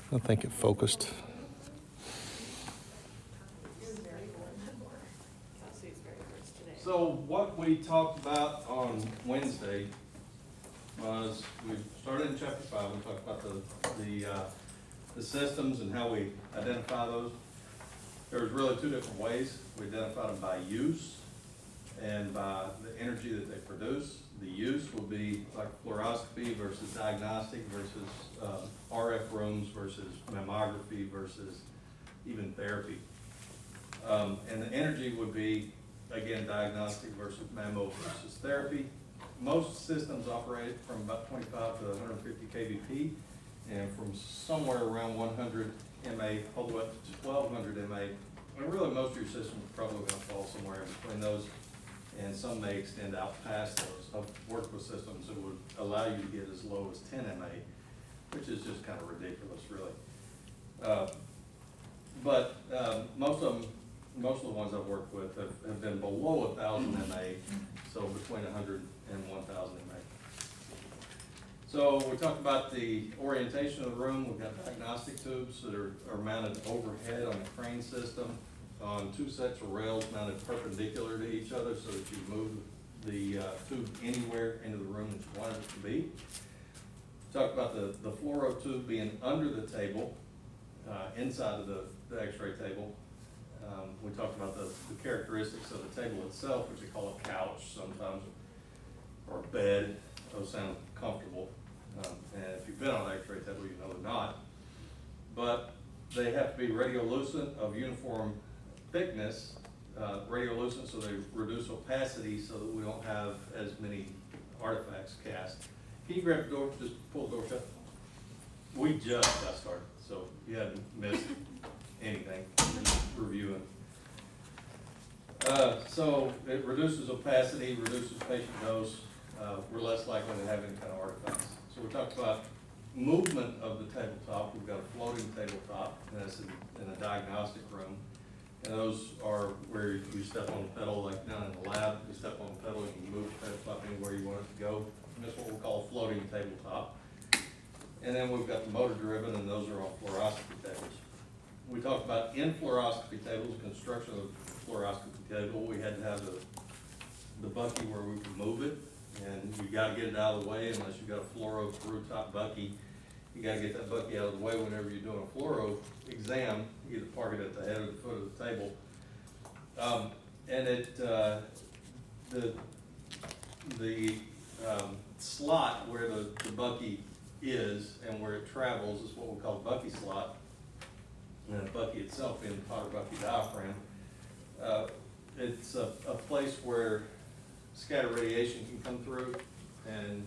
I think it focused. So what we talked about on Wednesday was, we started in chapter 5, we talked about the systems and how we identify those. There was really two different ways. We identified them by use and by the energy that they produce. The use would be like fluoroscopy versus diagnostic versus RF rooms versus mammography versus even therapy. And the energy would be, again, diagnostic versus mammo versus therapy. Most systems operate from about 25 to 150 kVp and from somewhere around 100 MA all the way up to 1200 MA. And really most of your systems are probably going to fall somewhere in between those, and some may extend out past those. I've worked with systems that would allow you to get as low as 10 MA, which is just kind of ridiculous, really. But most of the ones I've worked with have been below 1,000 MA, so between 100 and 1,000 MA. So we talked about the orientation of the room. We've got diagnostic tubes that are mounted overhead on a crane system on two sets of rails mounted perpendicular to each other so that you move the tube anywhere into the room that you want it to be. Talked about the fluoro tube being under the table, inside of the x-ray table. We talked about the characteristics of the table itself, which they call a couch sometimes, or a bed. Those sound comfortable. And if you've been on an x-ray table, you know they're not. But they have to be radiolucent of uniform thickness, radiolucent so they reduce opacity so that we don't have as many artifacts cast. Can you grab the door, just pull the door shut? We just got started, so you hadn't missed anything, just reviewing. So it reduces opacity, reduces patient dose. We're less likely to have any kind of artifacts. So we talked about movement of the tabletop. We've got a floating tabletop, and that's in a diagnostic room. And those are where you step on the pedal, like down in the lab, you step on the pedal, you can move the tabletop anywhere you want it to go. And that's what we call a floating tabletop. And then we've got the motor driven, and those are on fluoroscopy tables. We talked about in fluoroscopy tables, construction of the fluoroscopy table. We had to have the bucky where we could move it, and you gotta get it out of the way unless you've got a fluoro through top bucky. You gotta get that bucky out of the way whenever you're doing a fluoro exam. You either park it at the head or the foot of the table. And the slot where the bucky is and where it travels is what we call the bucky slot. And the bucky itself being the Potter bucky diaphragm. It's a place where scatter radiation can come through and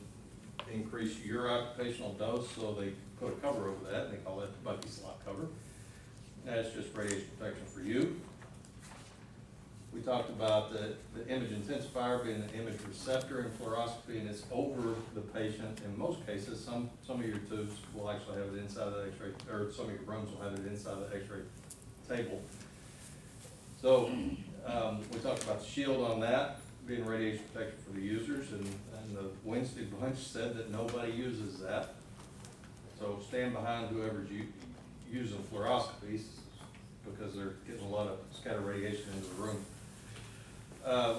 increase your occupational dose, so they put a cover over that, and they call that the bucky slot cover. That's just radiation protection for you. We talked about the image intensifier being an image receptor in fluoroscopy, and it's over the patient in most cases. Some of your tubes will actually have it inside of the x-ray, or some of your rooms will have it inside of the x-ray table. So we talked about the shield on that being radiation protection for the users, and the Wednesday bunch said that nobody uses that. So stand behind whoever's using fluoroscopies, because they're getting a lot of scatter radiation into the room.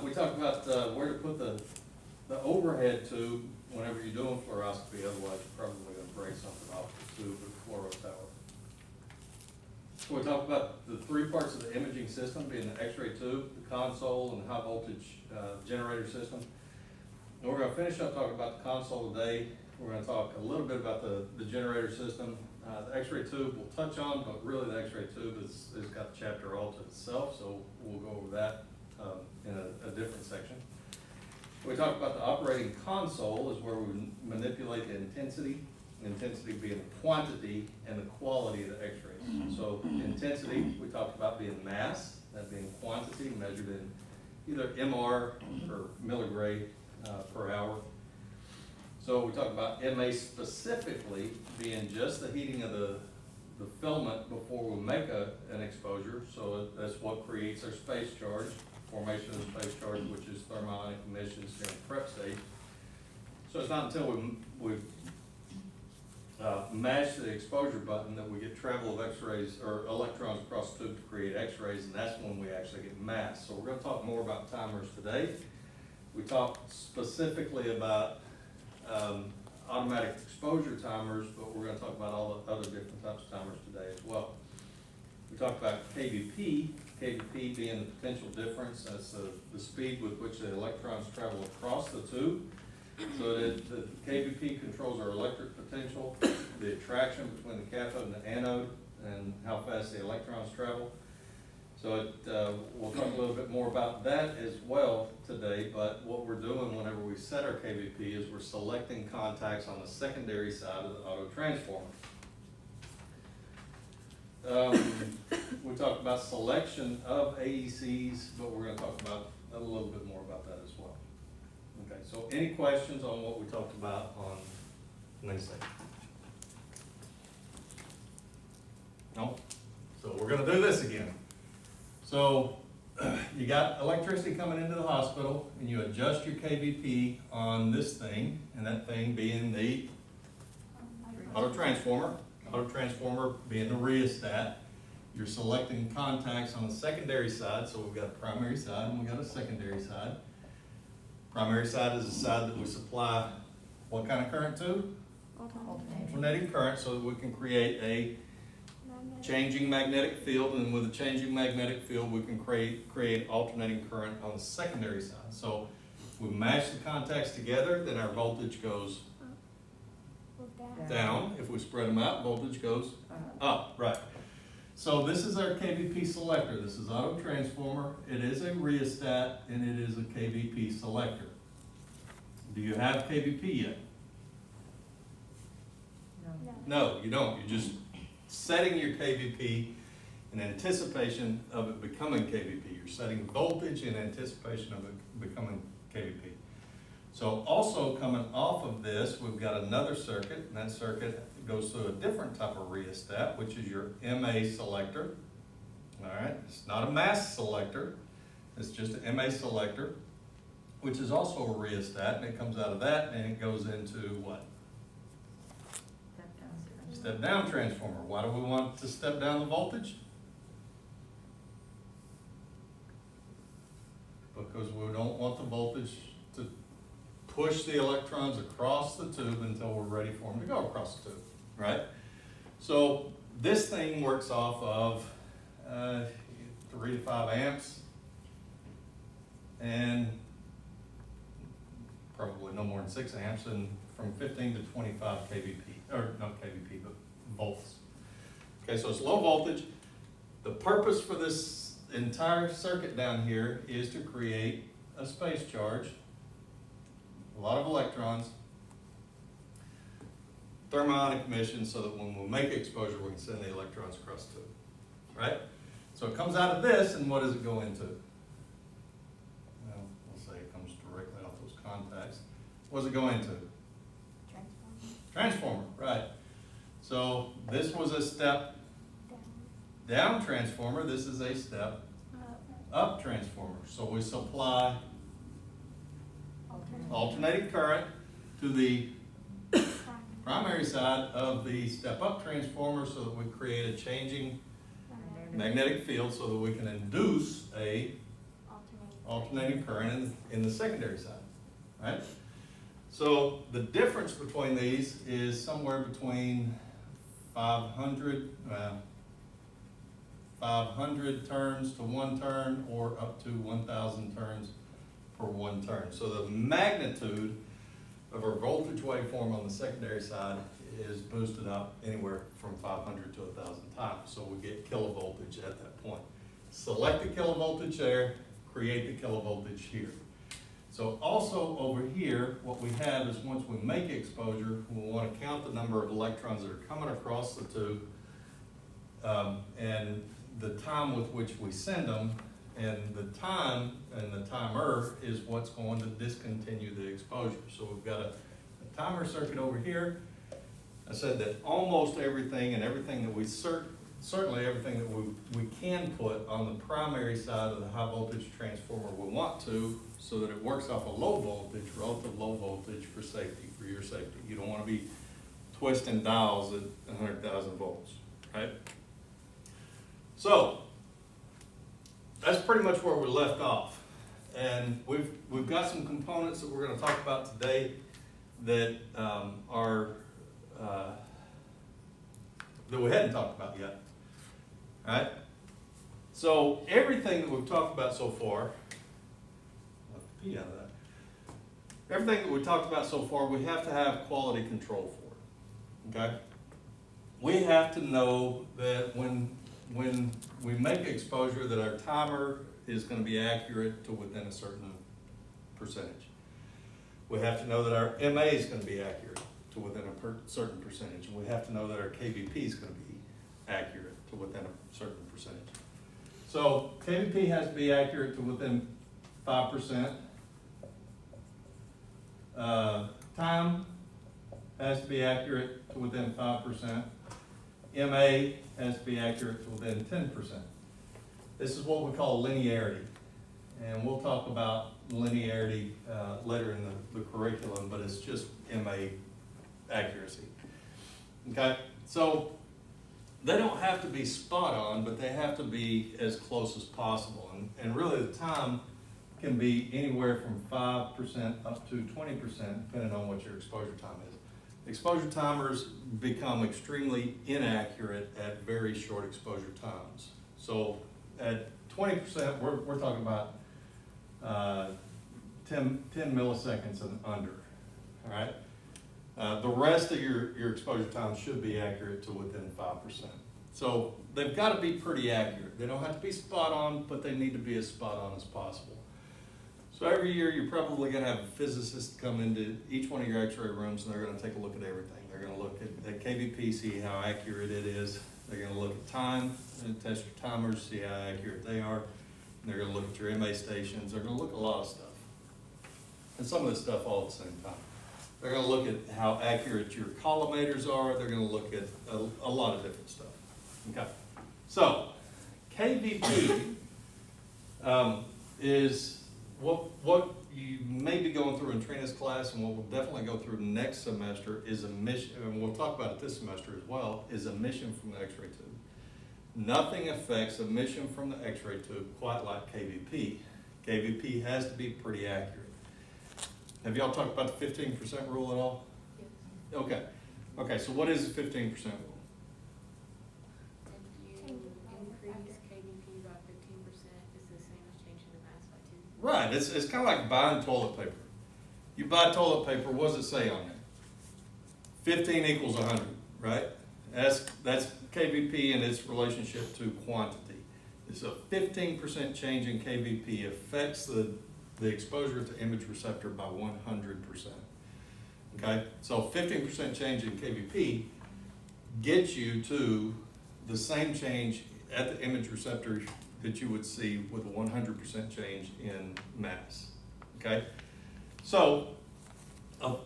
We talked about where to put the overhead tube whenever you're doing fluoroscopy, otherwise you're probably going to break something off the tube with the fluoro tower. So we talked about the three parts of the imaging system being the x-ray tube, the console, and the high voltage generator system. And we're going to finish up talking about the console today. We're going to talk a little bit about the generator system. The x-ray tube we'll touch on, but really the x-ray tube has got the chapter all to itself, so we'll go over that in a different section. We talked about the operating console is where we manipulate the intensity being the quantity and the quality of the x-rays. So intensity, we talked about being mass, that being quantity measured in either MR or milligray per hour. So we talked about MA specifically being just the heating of the filament before we make an exposure. So that's what creates our space charge, formation of the space charge, which is thermionic emissions during the prep stage. So it's not until we mash the exposure button that we get travel of x-rays or electrons across the tube to create x-rays, and that's when we actually get mass. So we're going to talk more about timers today. We talked specifically about automatic exposure timers, but we're going to talk about all the other different types of timers today as well. We talked about KVP, KVP being the potential difference. That's the speed with which the electrons travel across the tube. So the KVP controls our electric potential, the attraction between the cathode and the anode, and how fast the electrons travel. So we'll talk a little bit more about that as well today, but what we're doing whenever we set our KVP is we're selecting contacts on the secondary side of the auto transformer. We talked about selection of AECs, but we're going to talk about a little bit more about that as well. Okay, so any questions on what we talked about on these things? No? So we're going to do this again. So you got electricity coming into the hospital, and you adjust your KVP on this thing, and that thing being the auto transformer being the rheostat. You're selecting contacts on the secondary side, so we've got a primary side and we've got a secondary side. Primary side is the side that we supply what kind of current to? Alternating current, so that we can create a changing magnetic field, and with a changing magnetic field we can create alternating current on the secondary side. So we mash the contacts together, then our voltage goes down. If we spread them out, voltage goes up, right. So this is our KVP selector. This is auto transformer. It is a rheostat, and it is a KVP selector. Do you have KVP yet? No, you don't. You're just setting your KVP in anticipation of it becoming KVP. You're setting voltage in anticipation of it becoming KVP. So also coming off of this, we've got another circuit, and that circuit goes through a different type of rheostat, which is your MA selector. All right, it's not a mass selector, it's just an MA selector, which is also a rheostat, and it comes out of that and it goes into what? Step down transformer. Why do we want to step down the voltage? Because we don't want the voltage to push the electrons across the tube until we're ready for them to go across the tube, right? So this thing works off of 3 to 5 amps and probably no more than 6 amps, and from 15 to 25 kVp, or not kVp, but volts. Okay, so it's low voltage. The purpose for this entire circuit down here is to create a space charge, a lot of electrons, thermionic emission, so that when we make exposure, we can send the electrons across the tube, right? So it comes out of this, and what does it go into? Well, we'll say it comes directly off those contacts. What does it go into? Transformer, right. So this was a step down transformer. This is a step up transformer. So we supply alternating current to the primary side of the step up transformer, so that we create a changing magnetic field, so that we can induce a alternating current in the secondary side, right? So the difference between these is somewhere between 500 turns to 1 turn, or up to 1,000 turns per 1 turn. So the magnitude of our voltage waveform on the secondary side is boosted up anywhere from 500 to 1,000 times. So we get kilovoltage at that point. Select the kilovoltage there, create the kilovoltage here. So also over here, what we have is, once we make exposure, we want to count the number of electrons that are coming across the tube, and the time with which we send them, and the time and the timer is what's going to discontinue the exposure. So we've got a timer circuit over here. I said that almost everything, and everything that we certainly everything that we can put on the primary side of the high voltage transformer we want to, so that it works off a low voltage, relative low voltage, for safety, for your safety. You don't want to be twisting dials at 100,000 volts, right? So that's pretty much where we left off. And we've got some components that we're going to talk about today that that we hadn't talked about yet. All right? So everything that we've talked about so far, I'll pee out of that. Everything that we talked about so far, we have to have quality control for it. Okay? We have to know that when we make exposure, that our timer is going to be accurate to within a certain percentage. We have to know that our MA is going to be accurate to within a certain percentage. And we have to know that our KVP is going to be accurate to within a certain percentage. So KVP has to be accurate to within 5%. Time has to be accurate to within 5%. MA has to be accurate to within 10%. This is what we call linearity. And we'll talk about linearity later in the curriculum, but it's just MA accuracy. Okay, so they don't have to be spot on, but they have to be as close as possible. And really the time can be anywhere from 5% up to 20%, depending on what your exposure time is. Exposure timers become extremely inaccurate at very short exposure times. So at 20%, we're talking about 10 milliseconds and under, all right? The rest of your exposure time should be accurate to within 5%. So they've got to be pretty accurate. They don't have to be spot on, but they need to be as spot on as possible. So every year you're probably going to have a physicist come into each one of your x-ray rooms, and they're going to take a look at everything. They're going to look at KVP, see how accurate it is. They're going to look at time and test your timers, see how accurate they are. And they're going to look at your MA stations. They're going to look at a lot of stuff. And some of this stuff all at the same time. They're going to look at how accurate your collimators are. They're going to look at a lot of different stuff. Okay. So KVP is what you may be going through in Trina's class, and what we'll definitely go through next semester is emission, and we'll talk about it this semester as well, is emission from the x-ray tube. Nothing affects emission from the x-ray tube quite like KVP. KVP has to be pretty accurate. Have y'all talked about the 15% rule at all? Yes. Okay. Okay, so what is the 15% rule? If you increase KVP by 15%, it's the same as changing the mass by 2. Right, it's kind of like buying toilet paper. You buy toilet paper, what does it say on there? 15 equals 100, right? That's KVP and its relationship to quantity. It's a 15% change in KVP affects the exposure to image receptor by 100%. Okay, so 15% change in KVP gets you to the same change at the image receptor that you would see with a 100% change in mass. Okay, so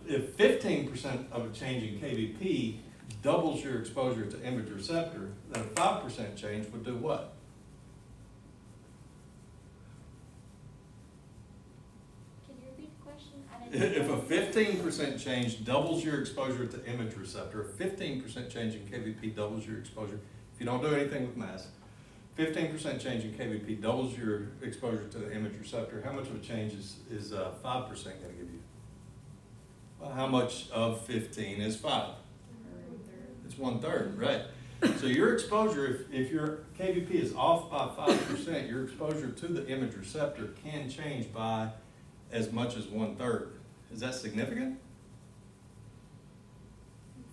if 15% of a change in KVP doubles your exposure to image receptor, then a 5% change would do what? If a 15% change doubles your exposure to image receptor, a 15% change in KVP doubles your exposure. If you don't do anything with mass, 15% change in KVP doubles your exposure to the image receptor. How much of a change is 5% going to give you? Well, how much of 15 is 5? It's 1/3, right? So your exposure, if your KVP is off by 5%, your exposure to the image receptor can change by as much as 1/3. Is that significant?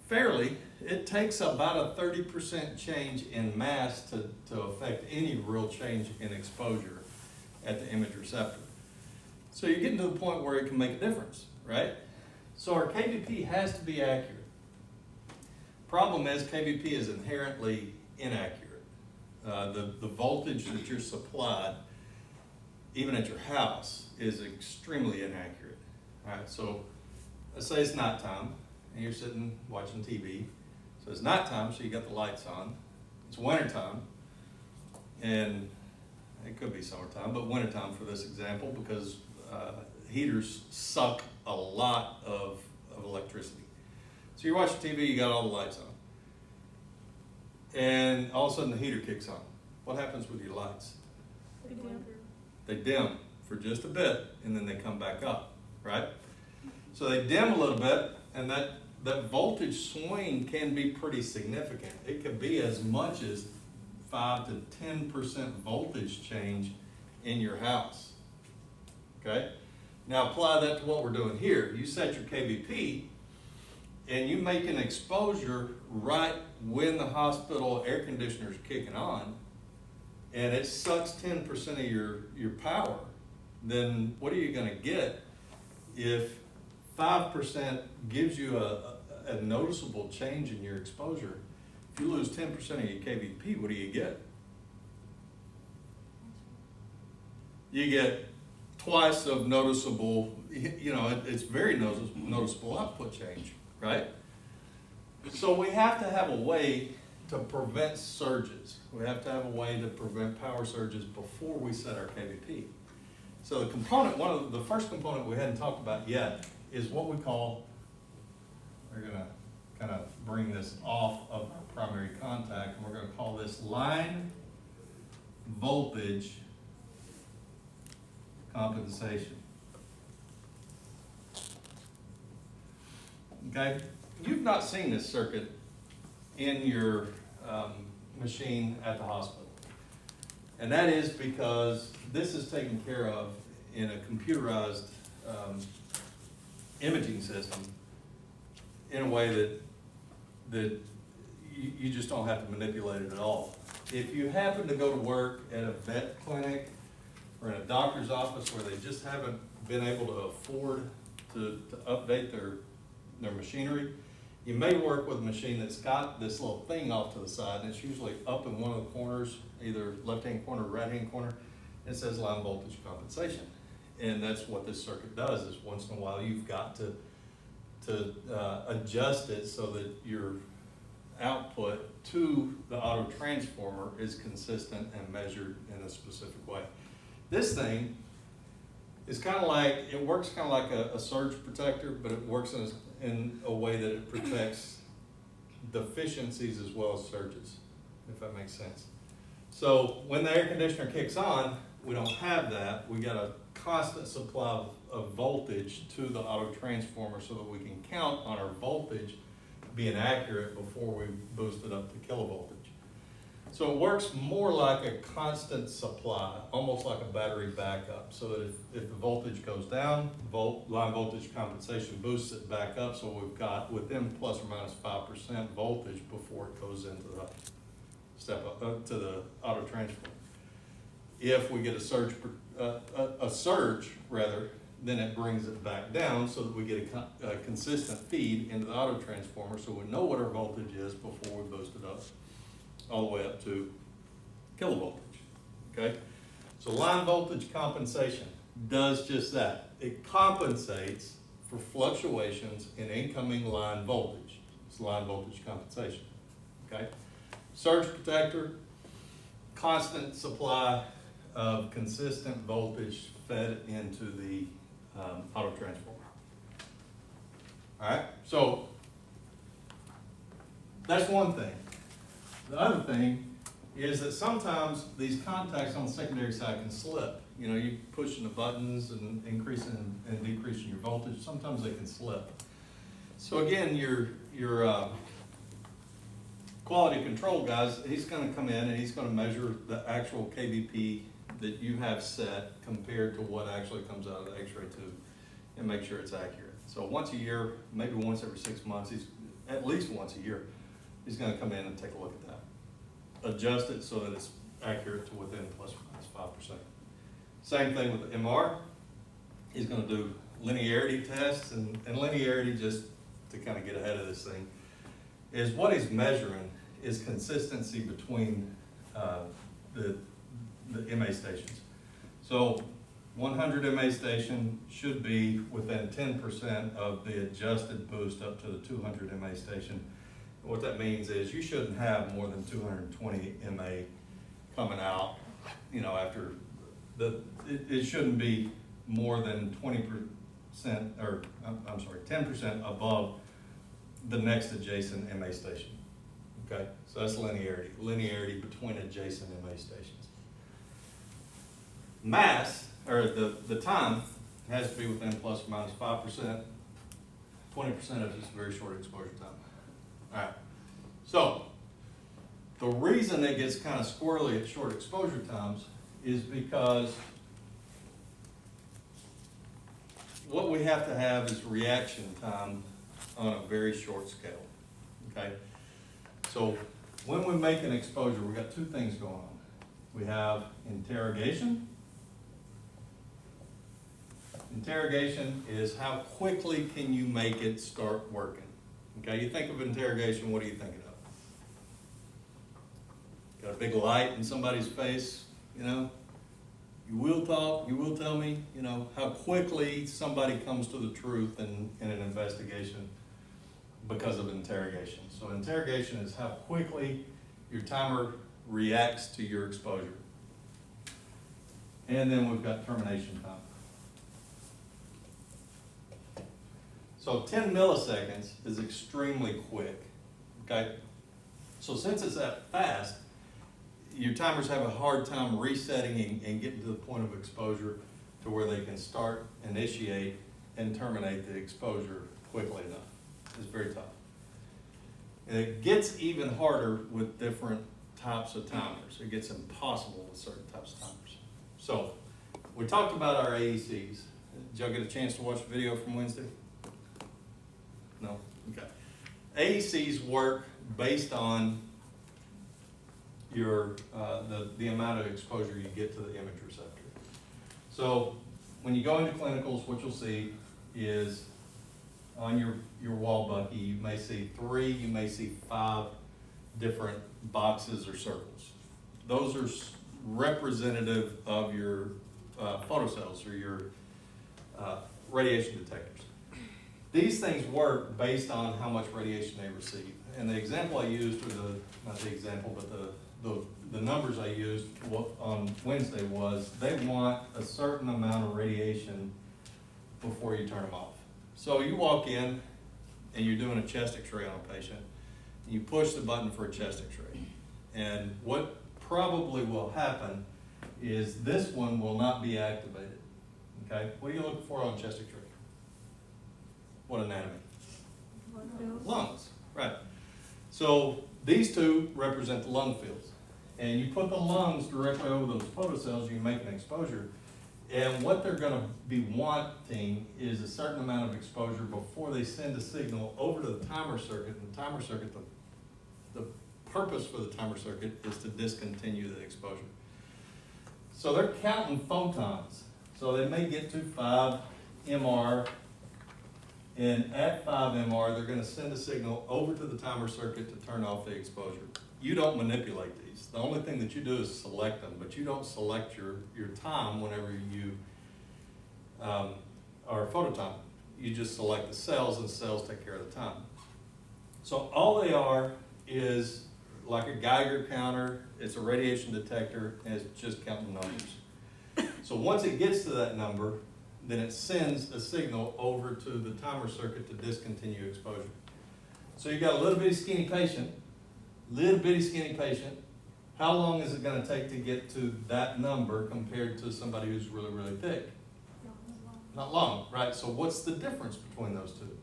Fairly. It takes about a 30% change in mass to affect any real change in exposure at the image receptor. So you're getting to the point where it can make a difference, right? So our KVP has to be accurate. Problem is KVP is inherently inaccurate. The voltage that you're supplied, even at your house, is extremely inaccurate. All right, so let's say it's nighttime and you're sitting watching TV. So it's nighttime, so you got the lights on. It's wintertime, and it could be summertime, but wintertime for this example, because heaters suck a lot of electricity. So you're watching TV, you got all the lights on. And all of a sudden the heater kicks on. What happens with your lights? They dim for just a bit, and then they come back up, right? So they dim a little bit, and that voltage swing can be pretty significant. It could be as much as 5 to 10% voltage change in your house, okay? Now apply that to what we're doing here. You set your KVP, and you make an exposure right when the hospital air conditioner is kicking on, and it sucks 10% of your power, then what are you gonna get if 5% gives you a noticeable change in your exposure? If you lose 10% of your KVP, what do you get? You get twice of noticeable, it's very noticeable output change, right? So we have to have a way to prevent surges. We have to have a way to prevent power surges before we set our KVP. So the component, the first component we hadn't talked about yet is what we call, we're gonna kind of bring this off of our primary contact, and we're gonna call this line voltage compensation. Okay, you've not seen this circuit in your machine at the hospital. And that is because this is taken care of in a computerized imaging system in a way that you just don't have to manipulate it at all. If you happen to go to work at a vet clinic or in a doctor's office where they just haven't been able to afford to update their machinery, you may work with a machine that's got this little thing off to the side, and it's usually up in one of the corners, either left-hand corner or right-hand corner, and it says line voltage compensation. And that's what this circuit does, is once in a while you've got to adjust it so that your output to the auto transformer is consistent and measured in a specific way. This thing is kind of like, it works kind of like a surge protector, but it works in a way that it protects deficiencies as well as surges, if that makes sense. So when the air conditioner kicks on, we don't have that. We got a constant supply of voltage to the auto transformer so that we can count on our voltage being accurate before we boost it up to kilovoltage. So it works more like a constant supply, almost like a battery backup, so that if the voltage goes down, line voltage compensation boosts it back up, so we've got within plus or minus 5% voltage before it goes into the step up to the auto transformer. If we get a surge rather, then it brings it back down so that we get a consistent feed into the auto transformer, so we know what our voltage is before we boost it up all the way up to kilovoltage, okay? So line voltage compensation does just that. It compensates for fluctuations in incoming line voltage. It's line voltage compensation, okay? Surge protector, constant supply of consistent voltage fed into the auto transformer. All right, so that's one thing. The other thing is that sometimes these contacts on the secondary side can slip. You know, you pushing the buttons and increasing and decreasing your voltage, sometimes they can slip. So again, your quality control guys, he's gonna come in and he's gonna measure the actual KVP that you have set compared to what actually comes out of the x-ray tube and make sure it's accurate. So once a year, maybe once every 6 months, at least once a year, he's gonna come in and take a look at that. Adjust it so that it's accurate to within plus or minus 5%. Same thing with the MR. He's gonna do linearity tests, and linearity, just to kind of get ahead of this thing, is what he's measuring is consistency between the MA stations. So 100 MA station should be within 10% of the adjusted boost up to the 200 MA station. What that means is you shouldn't have more than 220 MA coming out, you know, after it shouldn't be more than 20% or I'm sorry, 10% above the next adjacent MA station. Okay, so that's linearity between adjacent MA stations. Mass, or the time, has to be within plus or minus 5%. 20% of it is very short exposure time. All right, so the reason it gets kind of squirrely at short exposure times is because what we have to have is reaction time on a very short scale, okay? So when we make an exposure, we've got two things going on. We have interrogation. Interrogation is how quickly can you make it start working. Okay, you think of interrogation, what are you thinking of? Got a big light in somebody's face, you know? You will talk, you will tell me, you know, how quickly somebody comes to the truth in an investigation because of interrogation. So interrogation is how quickly your timer reacts to your exposure. And then we've got termination time. So 10 milliseconds is extremely quick, okay? So since it's that fast, your timers have a hard time resetting and getting to the point of exposure to where they can start, initiate, and terminate the exposure quickly enough. It's very tough. And it gets even harder with different types of timers. It gets impossible with certain types of timers. So we talked about our AECs. Did y'all get a chance to watch the video from Wednesday? No? Okay. AECs work based on your the amount of exposure you get to the image receptor. So when you go into clinicals, what you'll see is on your wall bucky, you may see 3, you may see 5 different boxes or circles. Those are representative of your photocells or your radiation detectors. These things work based on how much radiation they receive. And the example I used, or not the example, but the numbers I used on Wednesday was they want a certain amount of radiation before you turn them off. So you walk in and you're doing a chest x-ray on a patient, and you push the button for a chest x-ray. And what probably will happen is this one will not be activated. Okay? What are you looking for on chest x-ray? What anatomy? Lungs, right. So these two represent the lung fields. And you put the lungs directly over those photocels, you make an exposure. And what they're going to be wanting is a certain amount of exposure before they send a signal over to the timer circuit. And the timer circuit, the purpose for the timer circuit is to discontinue the exposure. So they're counting photons. So they may get to 5 MR, and at 5 MR, they're going to send a signal over to the timer circuit to turn off the exposure. You don't manipulate these. The only thing that you do is select them, but you don't select your time whenever you are a phototimer. You just select the cells, and the cells take care of the time. So all they are is like a Geiger counter. It's a radiation detector, and it's just counting numbers. So once it gets to that number, then it sends a signal over to the timer circuit to discontinue exposure. So you got a little bitty skinny patient, How long is it going to take to get to that number compared to somebody who's really, really thick? Not long, right? So what's the difference between those two?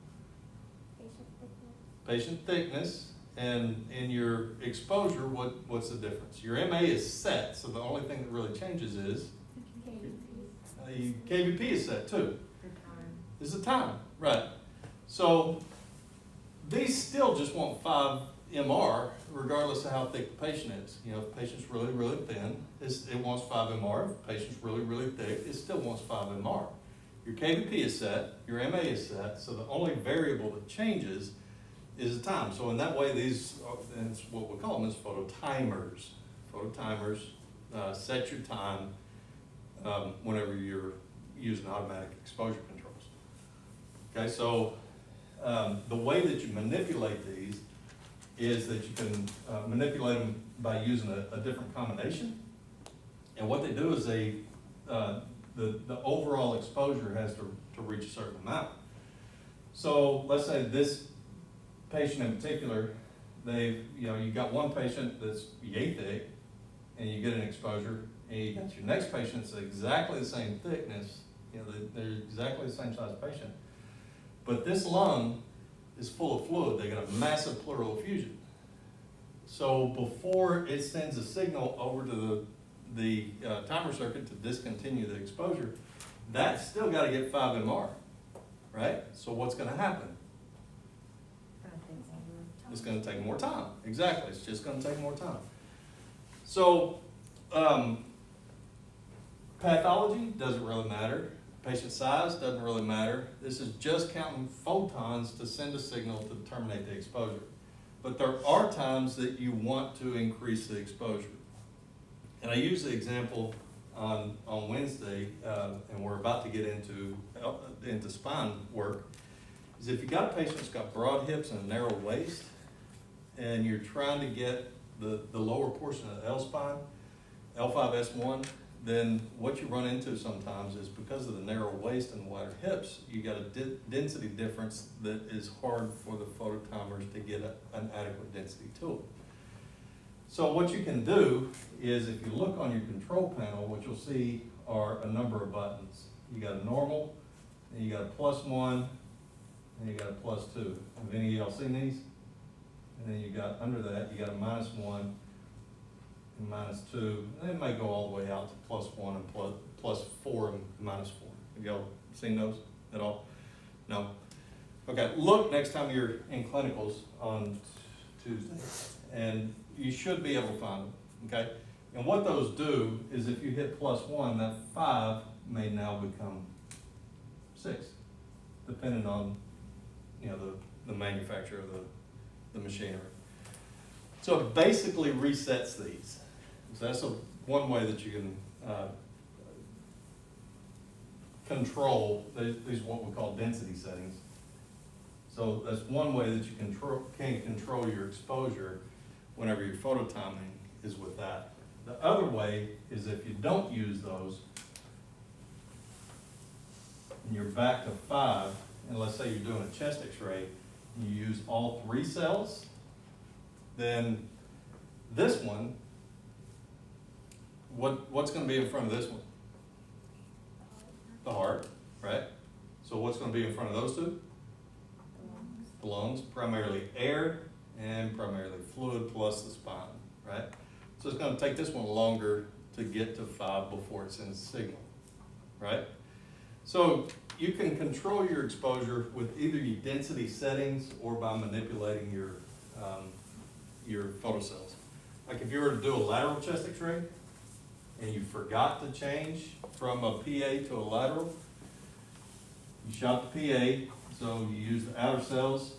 Patient thickness and in your exposure, what's the difference? Your MA is set, so the only thing that really changes is KVP is set too. Is the time, right? So these still just want 5 MR, regardless of how thick the patient is. You know, if the patient's really, really thin, it wants 5 MR. If the patient's really, really thick, it still wants 5 MR. Your KVP is set, your MA is set, so the only variable that changes is the time. So in that way, these, and it's what we call them is phototimers. Phototimers set your time whenever you're using automatic exposure controls. Okay, so the way that you manipulate these is that you can manipulate them by using a different combination. And what they do is the overall exposure has to reach a certain amount. So let's say this patient in particular, you got one patient that's yay thick, and you get an exposure, and you got your next patient that's exactly the same thickness, they're exactly the same size patient. But this lung is full of fluid, they got a massive pleural effusion. So before it sends a signal over to the timer circuit to discontinue the exposure, that's still got to get 5 MR, right? So what's going to happen? It's going to take more time. Exactly, it's just going to take more time. So pathology doesn't really matter. Patient size doesn't really matter. This is just counting photons to send a signal to terminate the exposure. But there are times that you want to increase the exposure. And I use the example on Wednesday, and we're about to get into spine work, is if you got a patient that's got broad hips and a narrow waist, and you're trying to get the lower portion of the L spine, L5S1, then what you run into sometimes is because of the narrow waist and wider hips, you got a density difference that is hard for the phototimers to get an adequate density to it. So what you can do is, if you look on your control panel, what you'll see are a number of buttons. You got a normal, and you got a +1, and you got a +2. Have any of y'all seen these? And then you got under that, you got a -1 and -2, and it may go all the way out to +1 and +4 and -4. Have y'all seen those at all? No? Okay, look next time you're in clinicals on Tuesday, and you should be able to find them, okay? And what those do is if you hit +1, that 5 may now become 6, depending on, the manufacturer of the machinery. So it basically resets these. So that's one way that you can control these what we call density settings. So that's one way that you can control your exposure whenever your phototiming is with that. The other way is if you don't use those, and you're back to 5, and let's say you're doing a chest x-ray, and you use all 3 cells, then this one, what's going to be in front of this one? The heart, right? So what's going to be in front of those two? The lungs, primarily air and primarily fluid plus the spine, right? So it's going to take this one longer to get to 5 before it sends a signal, right? So you can control your exposure with either your density settings or by manipulating your photocells. Like if you were to do a lateral chest x-ray and you forgot to change from a PA to a lateral, you shot the PA, so you use the outer cells,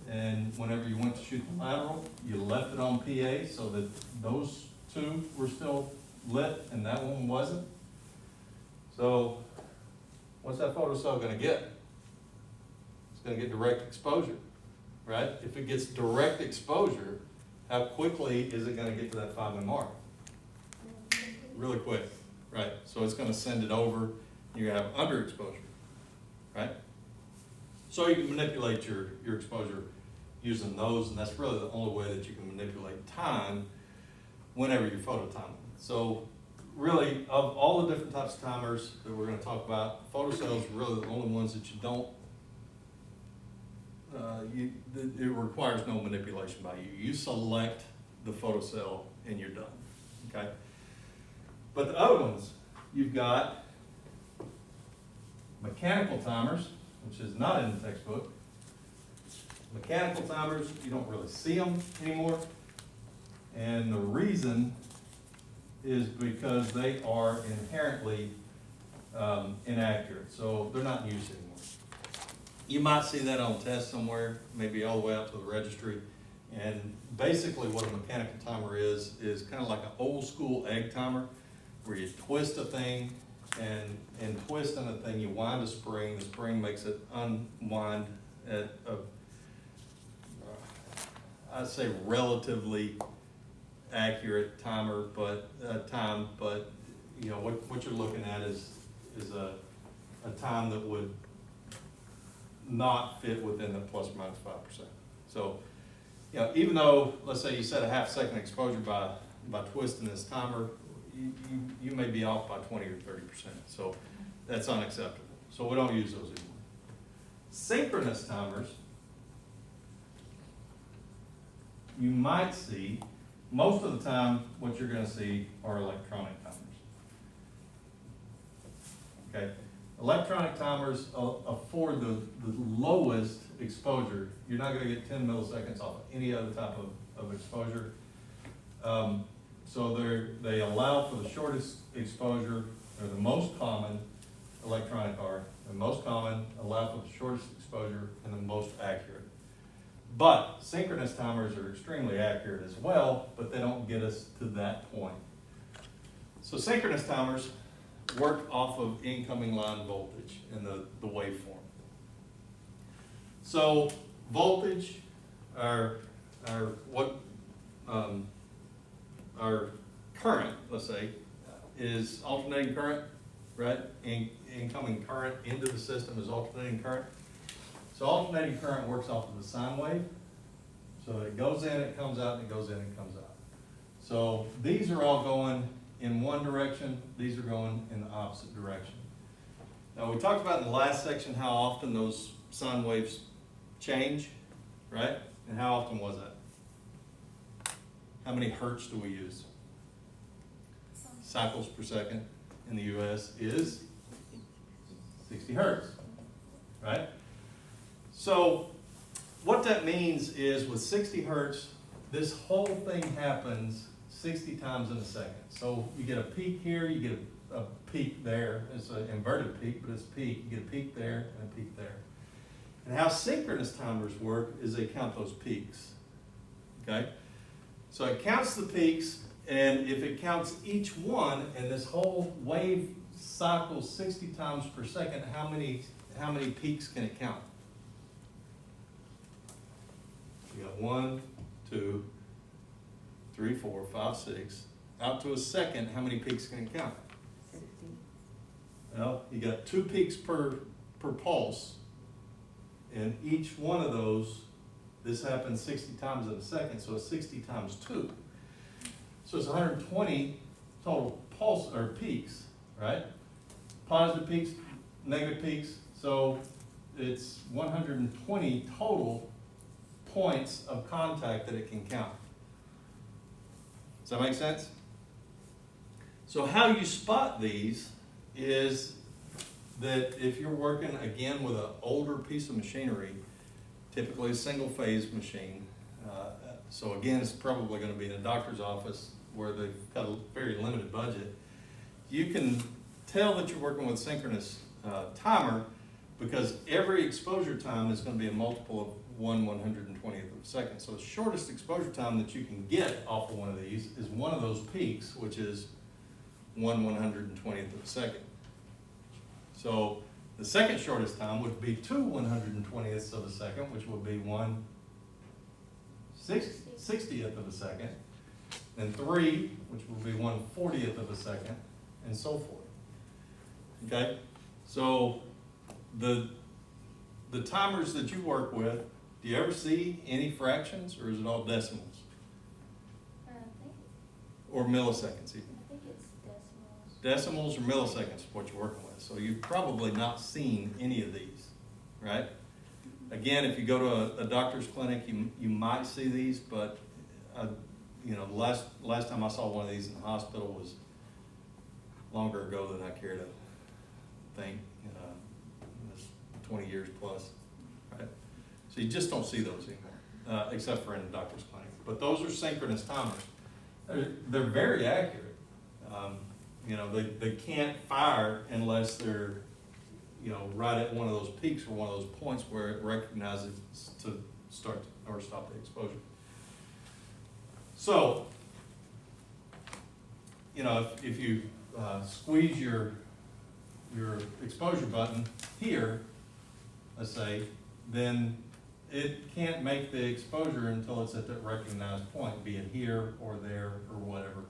and whenever you went to shoot the lateral, you left it on PA so that those 2 were still lit and that one wasn't. So what's that photocell going to get? It's going to get direct exposure, right? If it gets direct exposure, how quickly is it going to get to that 5 MR? Really quick, right? So it's going to send it over, and you're going to have underexposure, right? So you can manipulate your exposure using those, and that's really the only way that you can manipulate time whenever you're phototiming. So really, of all the different types of timers that we're going to talk about, photocells are really the only ones that you don't, it requires no manipulation by you. You select the photocell and you're done, okay? But the other ones, you've got mechanical timers, which is not in the textbook. Mechanical timers, you don't really see them anymore. And the reason is because they are inherently inaccurate. So they're not in use anymore. You might see that on tests somewhere, maybe all the way out to the registry. And basically what a mechanical timer is kind of like an old school egg timer where you twist a thing, and in twisting a thing you wind a spring. The spring makes it unwind at a, I'd say relatively accurate timer, but you know what you're looking at is a time that would not fit within the ±5%. So, you know, even though, let's say you set a half-second exposure by twisting this timer, you may be off by 20 or 30%. So that's unacceptable. So we don't use those anymore. Synchronous timers, you might see, most of the time, what you're going to see are electronic timers. Okay, electronic timers afford the lowest exposure. You're not going to get 10 milliseconds off of any other type of exposure. So they allow for the shortest exposure, or the most common electronic are, the most common, allow for the shortest exposure, and the most accurate. But synchronous timers are extremely accurate as well, but they don't get us to that point. So synchronous timers work off of incoming line voltage in the waveform. So voltage, our current, let's say, is alternating current, right? Incoming current into the system is alternating current. So alternating current works off of the sine wave. So it goes in, it comes out, and it goes in, it comes out. So these are all going in one direction, these are going in the opposite direction. Now we talked about in the last section how often those sine waves change, right? And how often was that? How many hertz do we use? Cycles per second in the US is 60 hertz, right? So what that means is with 60 hertz, this whole thing happens 60 times in a second. So you get a peak here, you get a peak there. It's an inverted peak, but it's a peak. You get a peak there and a peak there. And how synchronous timers work is they count those peaks, okay? So it counts the peaks, and if it counts each one, and this whole wave cycles 60 times per second, how many peaks can it count? You got 1, 2, 3, 4, 5, 6. Out to a second, how many peaks can it count? 60. Well, you got 2 peaks per pulse, and each one of those, this happens 60 times in a second, so it's 60 times 2. So it's 120 total pulse or peaks, right? Positive peaks, negative peaks, so it's 120 total points of contact that it can count. Does that make sense? So how you spot these is that if you're working again with an older piece of machinery, typically a single phase machine, so again it's probably going to be in a doctor's office where they've got a very limited budget, you can tell that you're working with a synchronous timer because every exposure time is going to be a multiple of 1/120th of a second. So the shortest exposure time that you can get off of one of these is one of those peaks, which is 1/120th of a second. So the second shortest time would be 2/120ths of a second, which would be 1/60th of a second, and 3, which would be 1/40th of a second, and so forth. Okay? So the timers that you work with, do you ever see any fractions, or is it all decimals? Or milliseconds even? I think it's decimals. Decimals or milliseconds is what you're working with. So you've probably not seen any of these, right? Again, if you go to a doctor's clinic, you might see these, but you know, the last time I saw one of these in the hospital was longer ago than I care to think. It was 20 years plus, right? So you just don't see those anymore, except for in a doctor's clinic. But those are synchronous timers. They're very accurate. You know, they can't fire unless they're, you know, right at one of those peaks or one of those points where it recognizes to start or stop the exposure. So, you know, if you squeeze your exposure button here, let's say, then it can't make the exposure until it's at that recognized point, be it here or there or whatever.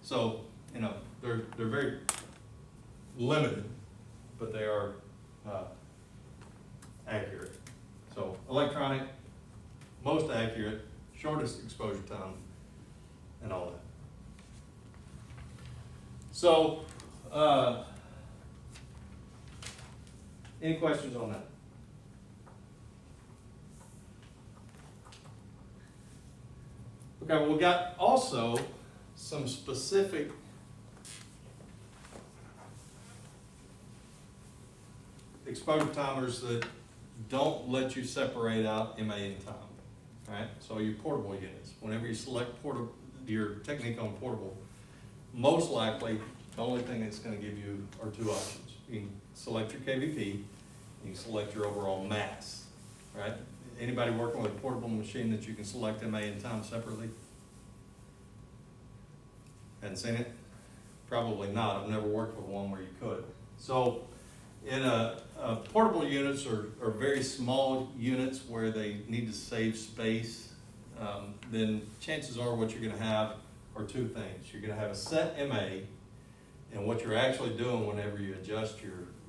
So, you know, they're very limited, but they are accurate. So electronic, most accurate, shortest exposure time, and all that. So, any questions on that? Okay, well, we got also some specific exposure timers that don't let you separate out MA and time, right? So your portable units, whenever you select your technique on portable, most likely the only thing it's going to give you are two options. You can select your KVP, you can select your overall mass, right? Anybody working with a portable machine that you can select MA and time separately? Hadn't seen it? Probably not. I've never worked with one where you could. So in portable units are very small units where they need to save space, then chances are what you're going to have are two things. You're going to have a set MA, and what you're actually doing whenever you adjust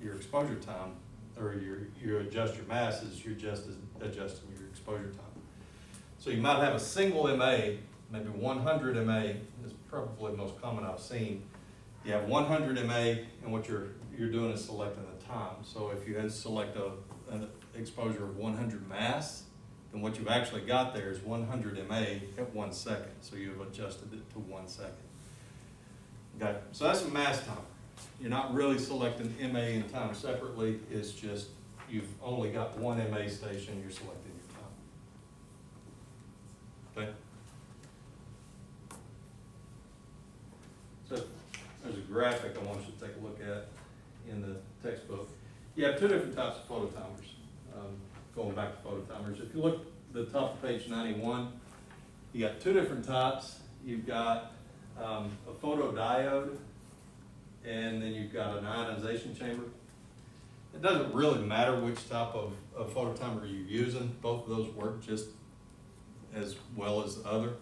your exposure time, or you adjust your mass, is you're just adjusting your exposure time. So you might have a single MA, maybe 100 MA is probably the most common I've seen. You have 100 MA, and what you're doing is selecting the time. So if you had select an exposure of 100 mass, then what you've actually got there is 100 MA at 1 second. So you've adjusted it to 1 second. Okay, so that's a mass timer. You're not really selecting MA and time separately. It's just you've only got one MA station, you're selecting your time. Okay? So there's a graphic I want you to take a look at in the textbook. You have two different types of phototimers. Going back to phototimers, if you look at the top of page 91, you got two different types. You've got a photodiode, and then you've got an ionization chamber. It doesn't really matter which type of phototimer you're using. Both of those work just as well as the other,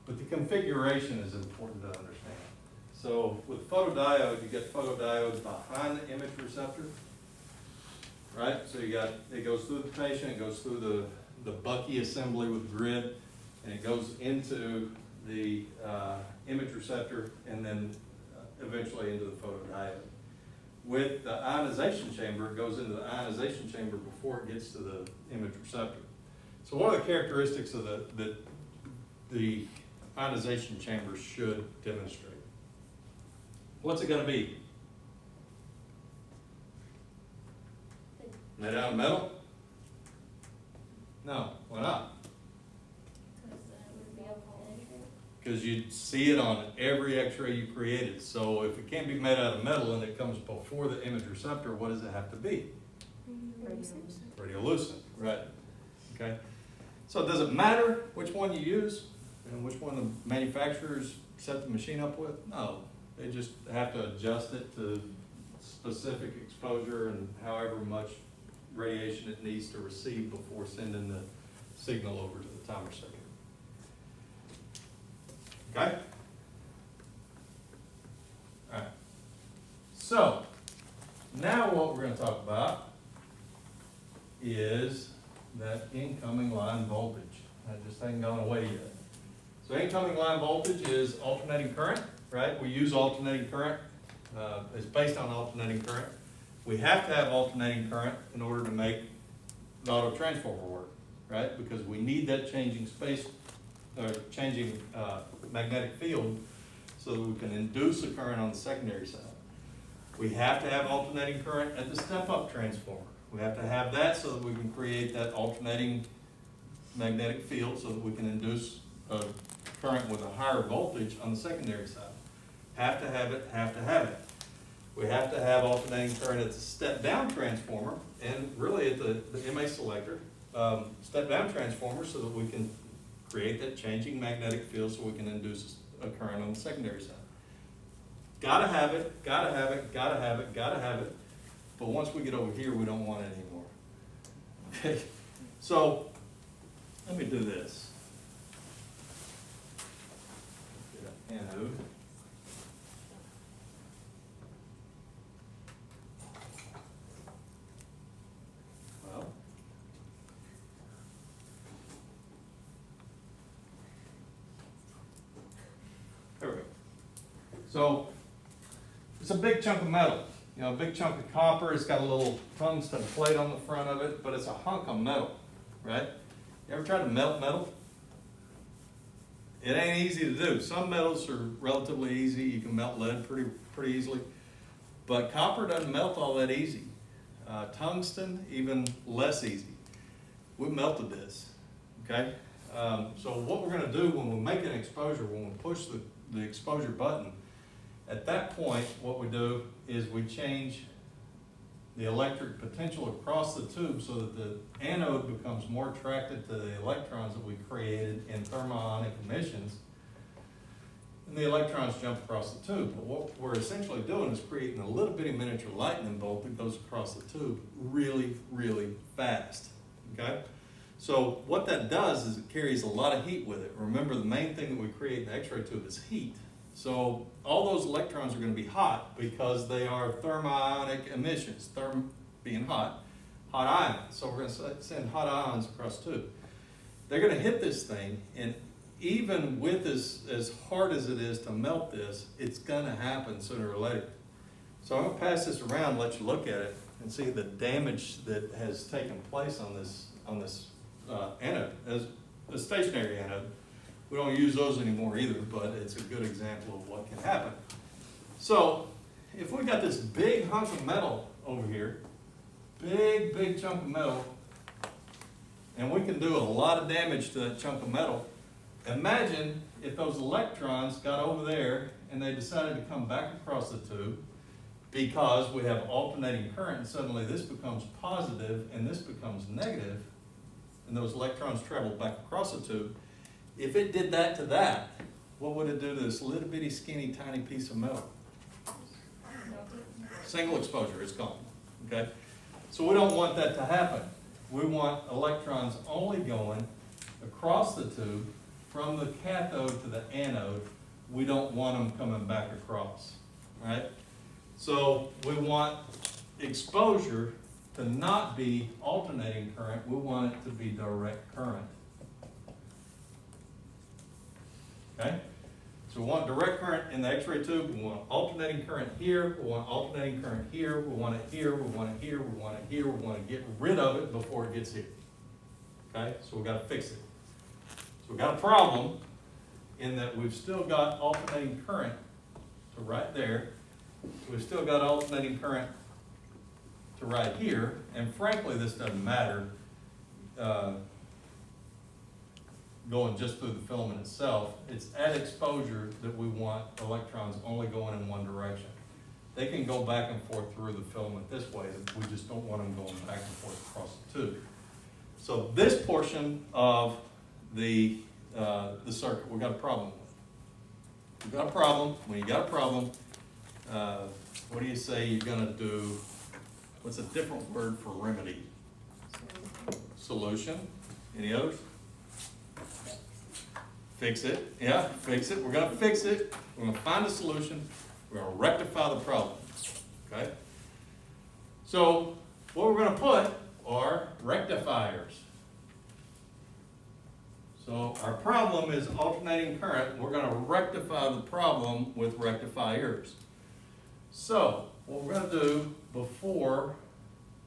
but the configuration is important to understand. So with photodiode, you get photodiodes behind the image receptor, right? So it goes through the patient, it goes through the Bucky assembly with grid, and it goes into the image receptor, and then eventually into the photodiode. With the ionization chamber, it goes into the ionization chamber before it gets to the image receptor. So one of the characteristics of the ionization chamber should demonstrate. What's it going to be? Made out of metal? No, why not? Because you see it on every x-ray you created. So if it can't be made out of metal and it comes before the image receptor, what does it have to be? Radiolucent, right. Okay. So it doesn't matter which one you use and which one the manufacturers set the machine up with. No, they just have to adjust it to specific exposure and however much radiation it needs to receive before sending the signal over to the timer circuit. Okay? All right. So, now what we're going to talk about is that incoming line voltage. That just ain't gone away yet. So incoming line voltage is alternating current, right? We use alternating current. It's based on alternating current. We have to have alternating current in order to make the auto transformer work, right? Because we need that changing space, or changing magnetic field, so that we can induce a current on the secondary side. We have to have alternating current at the step-up transformer. We have to have that so that we can create that alternating magnetic field, so that we can induce a current with a higher voltage on the secondary side. Have to have it, have to have it. We have to have alternating current at the step-down transformer, and really at the MA selector, step-down transformer, so that we can create that changing magnetic field so we can induce a current on the secondary side. Gotta have it, gotta have it, gotta have it, gotta have it. But once we get over here, we don't want it anymore. Okay, so let me do this. Get an anode. Well, So it's a big chunk of metal, you know, a big chunk of copper. It's got a little tungsten plate on the front of it, but it's a hunk of metal, right? You ever tried to melt metal? It ain't easy to do. Some metals are relatively easy. You can melt lead pretty easily, but copper doesn't melt all that easy. Tungsten, even less easy. We melted this, okay? So what we're gonna do when we make an exposure, when we push the exposure button, at that point, what we do is we change the electric potential across the tube so that the anode becomes more attracted to the electrons that we created in thermionic emissions, and the electrons jump across the tube. But what we're essentially doing is creating a little bitty miniature lightning bolt that goes across the tube really, really fast, okay? So what that does is it carries a lot of heat with it. Remember, the main thing that we create in the X-ray tube is heat. So all those electrons are going to be hot because they are thermionic emissions, being hot ions. So we're going to send hot ions across the tube. They're going to hit this thing, and even with as hard as it is to melt this, it's going to happen sooner or later. So I'm going to pass this around and let you look at it and see the damage that has taken place on this anode, as a stationary anode. We don't use those anymore either, but it's a good example of what can happen. So if we got this big hunk of metal over here, big chunk of metal, and we can do a lot of damage to that chunk of metal, imagine if those electrons got over there and they decided to come back across the tube, because we have alternating current, and suddenly this becomes positive and this becomes negative, and those electrons travel back across the tube. If it did that to that, what would it do to this little bitty skinny tiny piece of metal? Single exposure, it's gone, okay? So we don't want that to happen. We want electrons only going across the tube from the cathode to the anode. We don't want them coming back across, right? So we want exposure to not be alternating current. We want it to be direct current. Okay? So we want direct current in the X-ray tube. We want alternating current here. We want alternating current here. We want it here. We want it here. We want it here. We want to get rid of it before it gets here. Okay? So we've got to fix it. So we've got a problem in that we've still got alternating current to right there. We've still got alternating current to right here. And frankly, this doesn't matter going just through the filament itself. It's at exposure that we want electrons only going in one direction. They can go back and forth through the filament this way. We just don't want them going back and forth across the tube. So this portion of the circuit, we've got a problem with. We've got a problem. When you got a problem, what do you say you're going to do? What's a different word for remedy? Solution. Any others? Fix it. Yeah, fix it. We're going to fix it. We're going to find a solution. We're going to rectify the problem. Okay? So what we're going to put are rectifiers. So our problem is alternating current. We're going to rectify the problem with rectifiers. So what we're going to do before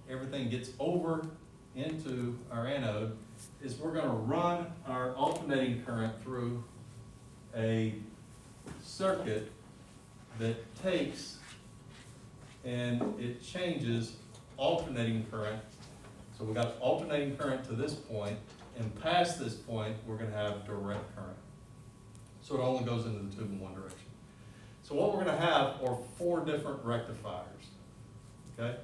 everything gets over into our anode is we're going to run our alternating current through a circuit that takes and it changes alternating current. So we've got alternating current to this point, and past this point we're going to have direct current. So it only goes into the tube in one direction. So what we're going to have are 4 different rectifiers. Okay?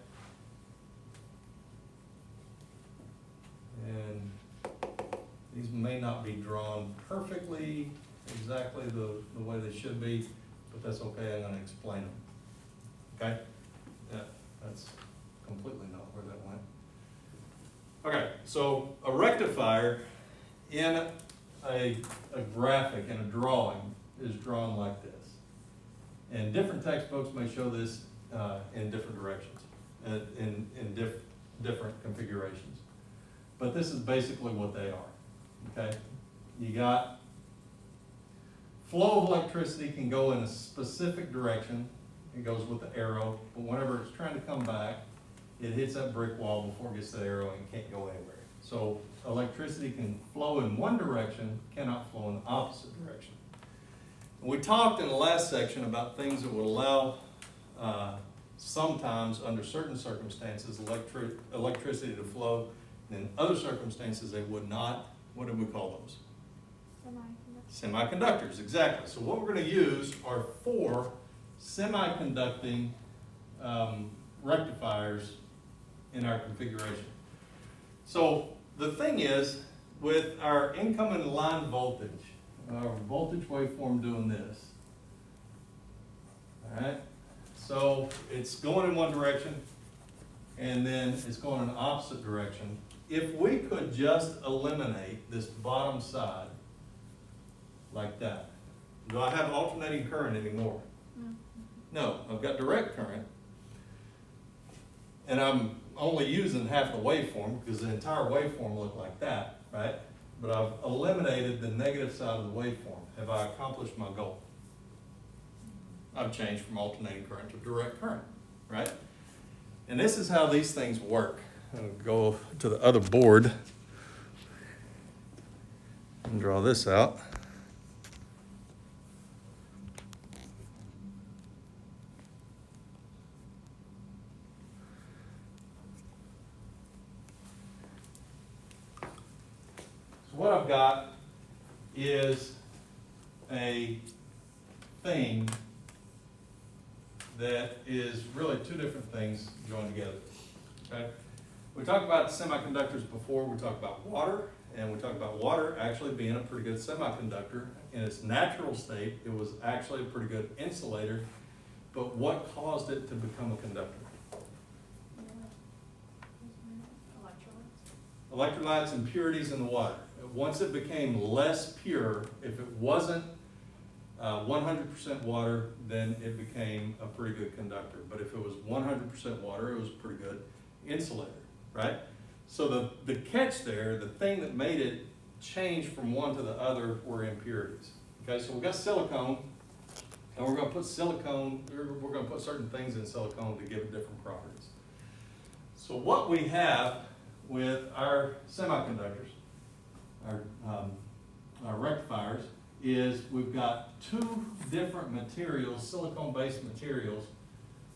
And these may not be drawn perfectly, exactly the way they should be, but that's okay. I'm going to explain them. Okay? Yeah, that's completely not where that went. Okay, so a rectifier in a graphic, in a drawing, is drawn like this. And different textbooks may show this in different directions, in different configurations. But this is basically what they are, okay? You got flow of electricity can go in a specific direction. It goes with the arrow, but whenever it's trying to come back, it hits that brick wall before it gets to the arrow and can't go anywhere. So electricity can flow in one direction, cannot flow in the opposite direction. We talked in the last section about things that would allow, sometimes under certain circumstances, electricity to flow, and in other circumstances they would not. What do we call those? Semiconductors, exactly. So what we're going to use are 4 semiconducting rectifiers in our configuration. So the thing is, with our incoming line voltage, our voltage waveform doing this, all right? So it's going in one direction, and then it's going in the opposite direction. If we could just eliminate this bottom side, like that, do I have alternating current anymore? No, I've got direct current, and I'm only using half the waveform because the entire waveform looked like that, right? But I've eliminated the negative side of the waveform. Have I accomplished my goal? I've changed from alternating current to direct current, right? And this is how these things work. I'll go to the other board and draw this out. So what I've got is a thing that is really 2 different things joined together, okay? We talked about semiconductors before. We talked about water, and we talked about water actually being a pretty good semiconductor. In its natural state, it was actually a pretty good insulator, but what caused it to become a conductor? Electrolytes, impurities in the water. Once it became less pure, if it wasn't 100% water, then it became a pretty good conductor. But if it was 100% water, it was a pretty good insulator, right? So the catch there, the thing that made it change from one to the other were impurities. Okay, so we've got silicone, and we're going to put certain things in silicone to give it different properties. So what we have with our semiconductors, our rectifiers, is we've got 2 different materials, silicone-based materials,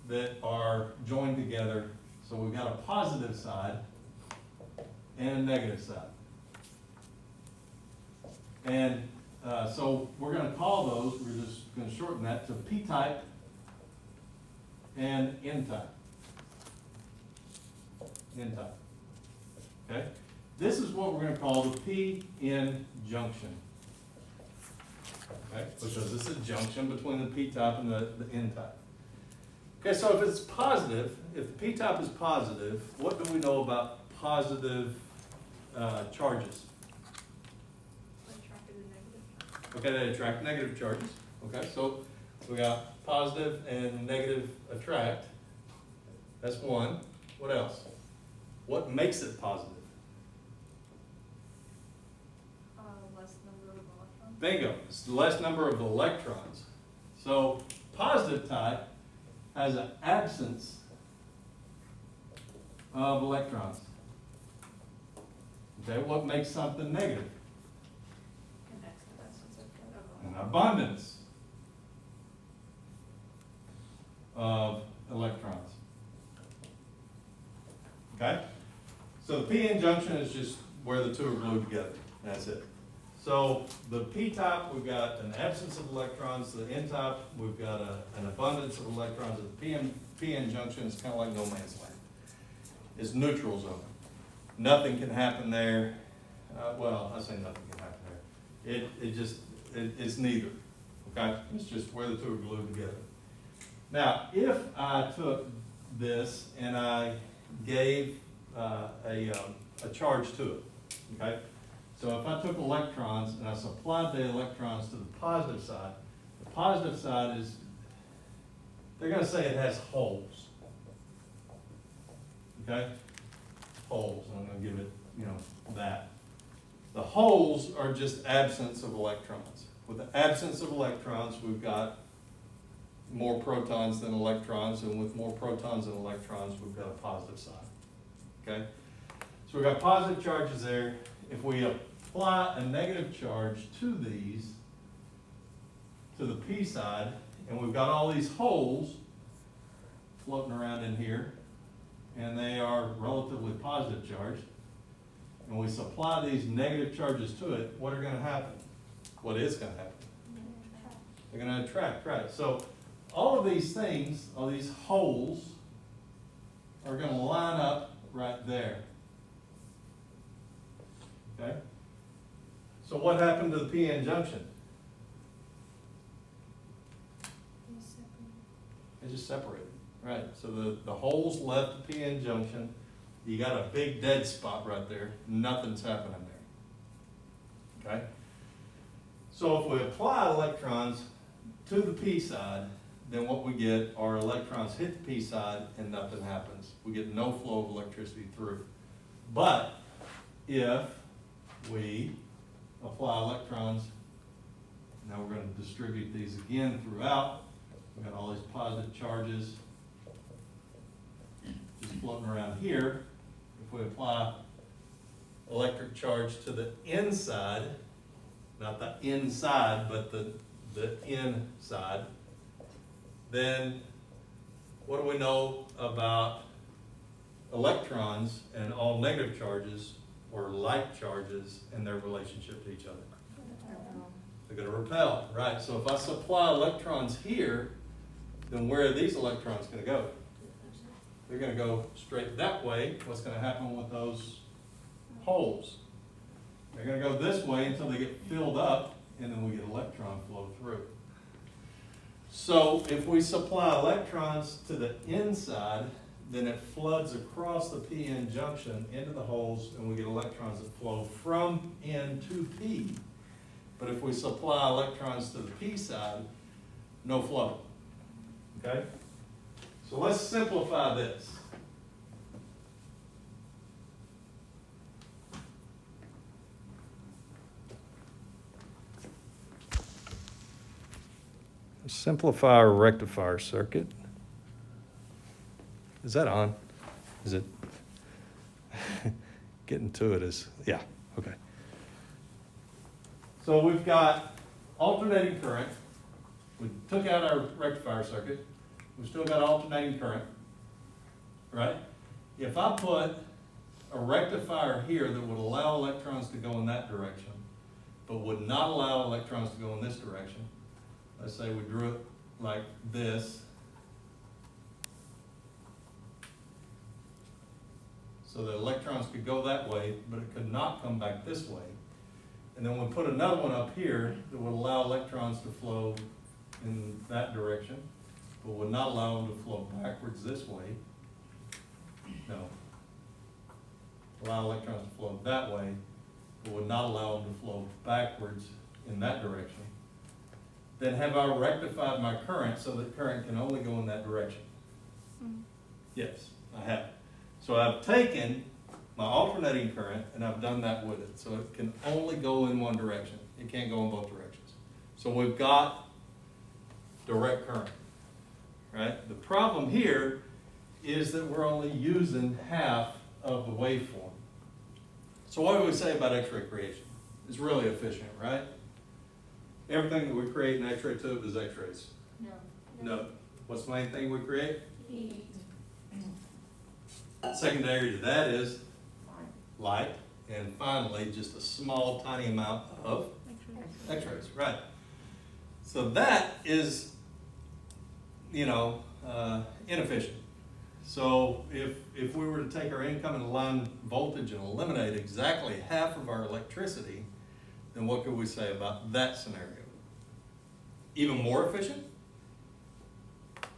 that are joined together. So we've got a positive side and a negative side. And so we're going to call those, we're just going to shorten that to P-type and N-type. N-type. Okay? This is what we're going to call the P-N junction. Okay? Because this is a junction between the P-type and the N-type. Okay, so if it's positive, if the P-type is positive, what do we know about positive charges? Okay, they attract negative charges. Okay, so we got positive and negative attract. That's one. What else? What makes it positive? Less number of electrons. Bingo. It's the less number of electrons. So positive type has an absence of electrons. Okay, what makes something negative? An abundance of electrons. Okay? So the p-n junction is just where the 2 are glued together. That's it. So the p-type, we've got an absence of electrons. The n-type, we've got an abundance of electrons. The p-n junction is kind of like no man's land. It's neutral zone. Nothing can happen there. Well, I say nothing can happen there. It's neither. Okay? It's just where the 2 are glued together. Now, if I took this and I gave a charge to it, okay? So if I took electrons and I supplied the electrons to the positive side is, they're going to say it has holes. Okay? Holes. I'm going to give it, that. The holes are just absence of electrons. With the absence of electrons, we've got more protons than electrons, and with more protons than electrons, we've got a positive sign. Okay? So we've got positive charges there. If we apply a negative charge to these, to the p side, and we've got all these holes floating around in here, and they are relatively positive charged, and we supply these negative charges to it, what are going to happen? What is going to happen? They're going to attract, right? So all of these things, all these holes, are going to line up right there. Okay? So what happened to the p-n junction? It just separated, right? So the holes left the p-n junction. You got a big dead spot right there. Nothing's happening there. Okay? So if we apply electrons to the p side, then what we get are electrons hit the p side and nothing happens. We get no flow of electricity through. But if we apply electrons, now we're going to distribute these again throughout. We've got all these positive charges just floating around here. If we apply electric charge to the inside, not the inside, but the inside, then what do we know about electrons and all negative charges or like charges and their relationship to each other? They're going to repel, right? So if I supply electrons here, then where are these electrons going to go? They're going to go straight that way. What's going to happen with those holes? They're going to go this way until they get filled up, and then we get electron flow through. So if we supply electrons to the inside, then it floods across the p-n junction into the holes, and we get electrons that flow from n to p. But if we supply electrons to the p side, no flow. Okay? So let's simplify this. Simplify our rectifier circuit. Is that on? Is it? Getting to it is, yeah, okay. So we've got alternating current. We took out our rectifier circuit. We've still got alternating current, right? If I put a rectifier here that would allow electrons to go in that direction, but would not allow electrons to go in this direction, let's say we drew it like this. So the electrons could go that way, but it could not come back this way. And then we put another one up here that would allow electrons to flow in that direction, but would not allow them to flow backwards this way. No. Allow electrons to flow that way, but would not allow them to flow backwards in that direction. Then have I rectified my current so that current can only go in that direction? Mm-hmm. Yes, I have. So I've taken my alternating current and I've done that with it. So it can only go in one direction. It can't go in both directions. So we've got direct current, right? The problem here is that we're only using half of the waveform. So what do we say about X-ray creation? It's really efficient, right? Everything that we create in X-ray tube is X-rays. No. What's the main thing we create? Heat. Secondary to that is light. And finally, just a small, tiny amount of X-rays, right? So that is, inefficient. So if we were to take our incoming line voltage and eliminate exactly half of our electricity, then what could we say about that scenario? Even more efficient?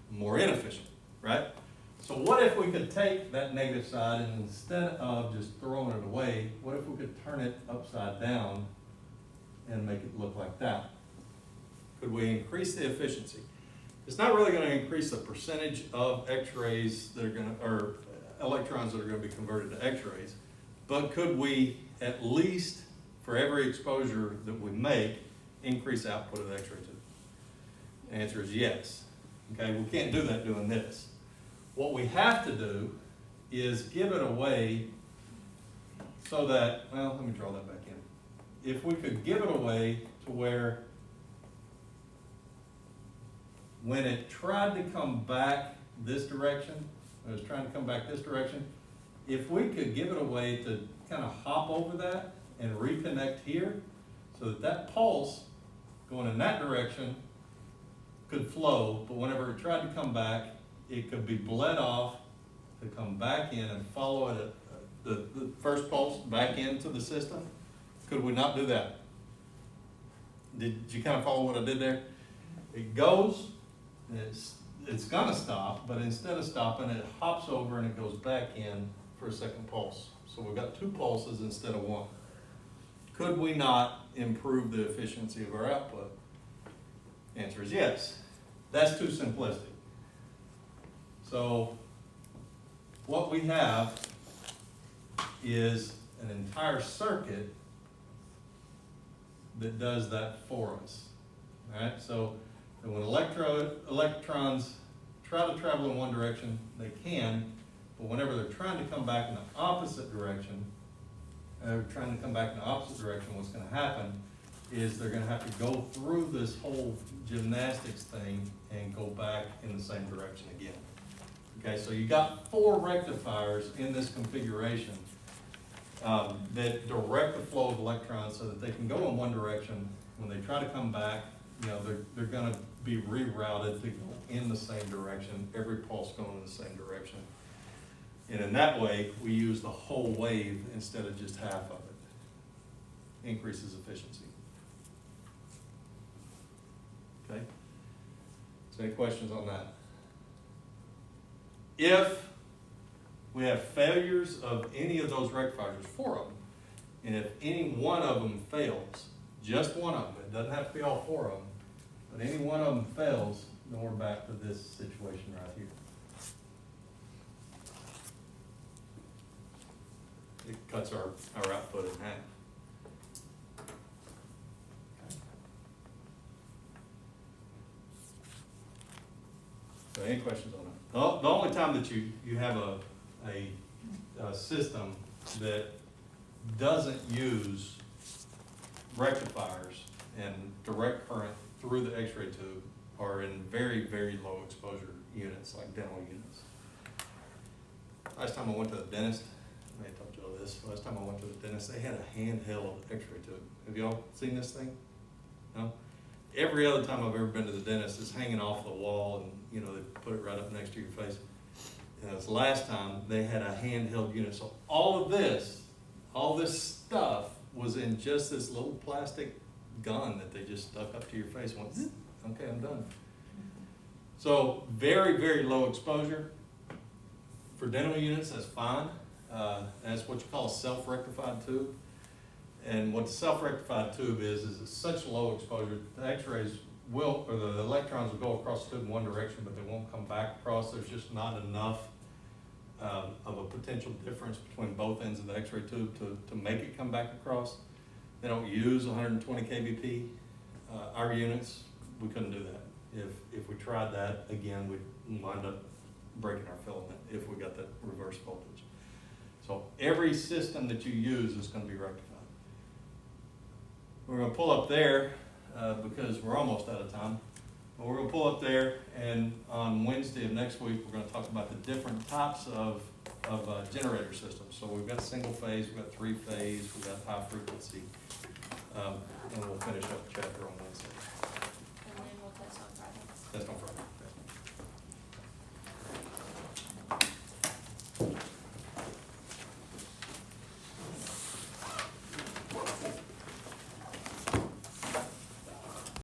More inefficient, right? So what if we could take that negative side and instead of just throwing it away, what if we could turn it upside down and make it look like that? Could we increase the efficiency? It's not really going to increase the percentage of X-rays that are going to, or electrons that are going to be converted to X-rays, but could we at least, for every exposure that we make, increase output of the X-ray tube? The answer is yes. Okay, we can't do that doing this. What we have to do is give it away so that, well, let me draw that back in. If we could give it away to where when it tried to come back this direction, it was trying to come back this direction, if we could give it a way to kind of hop over that and reconnect here so that that pulse going in that direction could flow, but whenever it tried to come back, it could be bled off to come back in and follow it, the first pulse back into the system. Could we not do that? Did you kind of follow what I did there? It goes, it's gonna stop, but instead of stopping, it hops over and it goes back in for a second pulse. So we've got 2 pulses instead of 1. Could we not improve the efficiency of our output? Answer is yes. That's too simplistic. So what we have is an entire circuit that does that for us. All right, so when electrons try to travel in one direction, they can, but whenever they're trying to come back in the opposite direction, what's going to happen is they're going to have to go through this whole gymnastics thing and go back in the same direction again. Okay, so you got 4 rectifiers in this configuration that direct the flow of electrons so that they can go in one direction. When they try to come back, you know, they're going to be rerouted to go in the same direction, every pulse going in the same direction. And in that way, we use the whole wave instead of just half of it. Increases efficiency. Okay? So any questions on that? If we have failures of any of those rectifiers, there's 4 of them, and if any one of them fails, just one of them, it doesn't have to be all 4 of them, but any one of them fails, then we're back to this situation right here. It cuts our output in half. So any questions on that? The only time that you have a system that doesn't use rectifiers and direct current through the X-ray tube are in very, very low exposure units like dental units. Last time I went to the dentist, I may have told you all this, last time I went to the dentist, they had a handheld X-ray tube. Have y'all seen this thing? No? Every other time I've ever been to the dentist, it's hanging off the wall and, you know, they put it right up next to your face. And this last time, they had a handheld unit. So all this stuff was in just this little plastic gun that they just stuck up to your face and went, zzz, okay, I'm done. So very, very low exposure. For dental units, that's fine. That's what you call a self-rectified tube. And what the self-rectified tube is it's such low exposure, the X-rays will, or the electrons will go across the tube in one direction, but they won't come back across. There's just not enough of a potential difference between both ends of the X-ray tube to make it come back across. They don't use 120 kVp. Our units, we couldn't do that. If we tried that, again, we'd wind up breaking our filament if we got that reverse voltage. So every system that you use is going to be rectified. We're going to pull up there because we're almost out of time. But we're going to pull up there, and on Wednesday of next week, we're going to talk about the different types of generator systems. So we've got single phase, we've got 3-phase, we've got high frequency, and we'll finish up the chapter on Wednesday.